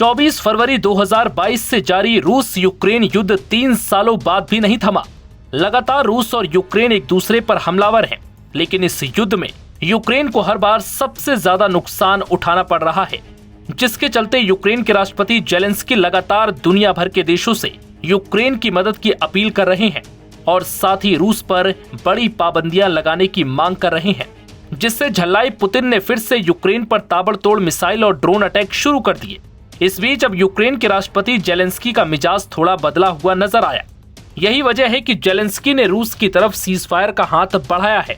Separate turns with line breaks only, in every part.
24 फरवरी 2022 से जारी रूस यूक्रेन युद्ध 3 सालों बाद भी नहीं थमा। लगातार रूस और यूक्रेन एक दूसरे पर हमलावर हैं, लेकिन इस युद्ध में यूक्रेन को हर बार सबसे ज्यादा नुकसान उठाना पड़ रहा है, जिसके चलते यूक्रेन के राष्ट्रपति जेलेंस्की लगातार दुनिया भर के देशों से यूक्रेन की मदद की अपील कर रहे हैं और साथ ही रूस पर बड़ी पाबंदियां लगाने की मांग कर रहे हैं, जिससे झल्लाई पुतिन ने फिर से यूक्रेन पर ताबड़तोड़ मिसाइल और ड्रोन अटैक शुरू कर दिए। इस बीच अब यूक्रेन के राष्ट्रपति जेलेंस्की का मिजाज थोड़ा बदला हुआ नजर आया। यही वजह है कि जेलेंस्की ने रूस की तरफ सीज फायर का हाथ बढ़ाया है।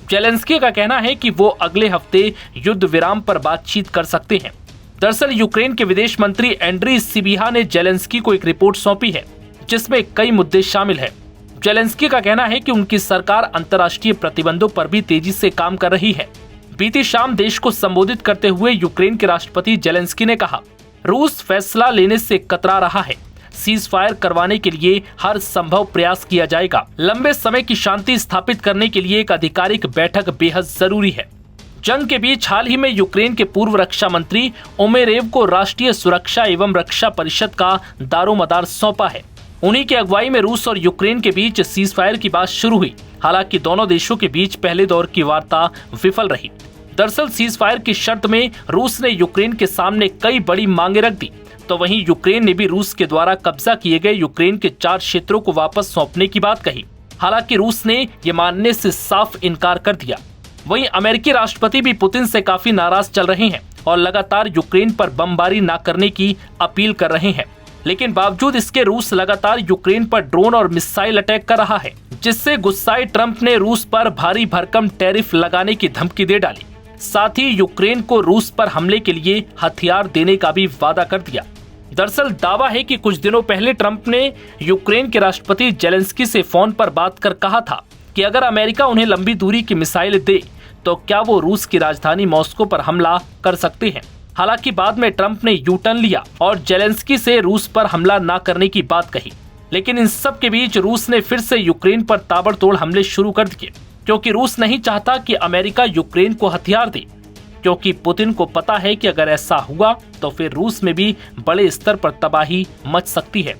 जेलेंस्की का कहना है कि वो अगले हफ्ते युद्ध विराम पर बातचीत कर सकते हैं। दरअसल यूक्रेन के विदेश मंत्री एंड्री सिबिहा ने जेलेंस्की को एक रिपोर्ट सौंपी है, जिसमें कई मुद्दे शामिल हैं। जेलेंस्की का कहना है कि उनकी सरकार अंतर्राष्ट्रीय प्रतिबंधों पर भी तेजी से काम कर रही है। बीती शाम देश को संबोधित करते हुए यूक्रेन के राष्ट्रपति जेलेंस्की ने कहा, रूस फैसला लेने से कतरा रहा है। सीज फायर करवाने के लिए हर संभव प्रयास किया जाएगा। लंबे समय की शांति स्थापित करने के लिए एक आधिकारिक बैठक बेहद जरूरी है। जंग के बीच हाल ही में यूक्रेन के पूर्व रक्षा मंत्री ओमेरेव को राष्ट्रीय सुरक्षा एवं रक्षा परिषद का दारोमदार सौंपा है। उन्हीं की अगुवाई में रूस और यूक्रेन के बीच सीज फायर की बात शुरू हुई। हालांकि दोनों देशों के बीच पहले दौर की वार्ता विफल रही। दरअसल सीज फायर की शर्त में रूस ने यूक्रेन के सामने कई बड़ी मांगे रख दी, तो वहीं यूक्रेन ने भी रूस के द्वारा कब्जा किए गए यूक्रेन के 4 क्षेत्रों को वापस सौंपने की बात कही। हालांकि रूस ने ये मानने से साफ इनकार कर दिया। वहीं अमेरिकी राष्ट्रपति भी पुतिन से काफी नाराज चल रहे हैं और लगातार यूक्रेन पर बमबारी न करने की अपील कर रहे हैं। लेकिन बावजूद इसके रूस लगातार यूक्रेन पर ड्रोन और मिसाइल अटैक कर रहा है, जिससे गुस्साए ट्रंप ने रूस पर भारी भरकम टैरिफ लगाने की धमकी दे डाली। साथ ही यूक्रेन को रूस पर हमले के लिए हथियार देने का भी वादा कर दिया। दरअसल दावा है कि कुछ दिनों पहले ट्रंप ने यूक्रेन के राष्ट्रपति जेलेंस्की से फोन पर बात कर कहा था कि अगर अमेरिका उन्हें लंबी दूरी की मिसाइल दे तो क्या वो रूस की राजधानी मॉस्को पर हमला कर सकते हैं। हालांकि बाद में ट्रंप ने यू टर्न लिया और जेलेंस्की से रूस पर हमला न करने की बात कही। लेकिन इन सब के बीच रूस ने फिर से यूक्रेन पर ताबड़तोड़ हमले शुरू कर दिए, क्योंकि रूस नहीं चाहता कि अमेरिका यूक्रेन को हथियार दे, क्योंकि पुतिन को पता है कि अगर ऐसा हुआ तो फिर रूस में भी बड़े स्तर पर तबाही मच सकती है,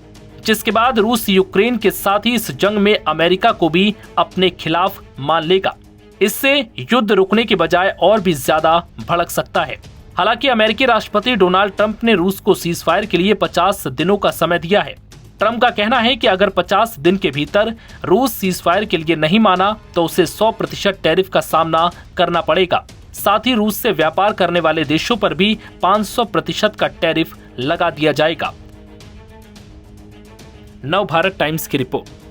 जिसके बाद रूस यूक्रेन के साथ ही इस जंग में अमेरिका को भी अपने खिलाफ मान लेगा। इससे युद्ध रुकने के बजाय और भी ज्यादा भड़क सकता है। हालांकि अमेरिकी राष्ट्रपति डोनाल्ड ट्रंप ने रूस को सीज फायर के लिए 50 दिनों का समय दिया है। ट्रंप का कहना है कि अगर 50 दिन के भीतर रूस सीज फायर के लिए नहीं माना तो उसे 100% टैरिफ का सामना करना पड़ेगा। साथ ही रूस से व्यापार करने वाले देशों पर भी 500% का टैरिफ लगा दिया जाएगा। नव भारत टाइम्स की रिपोर्ट।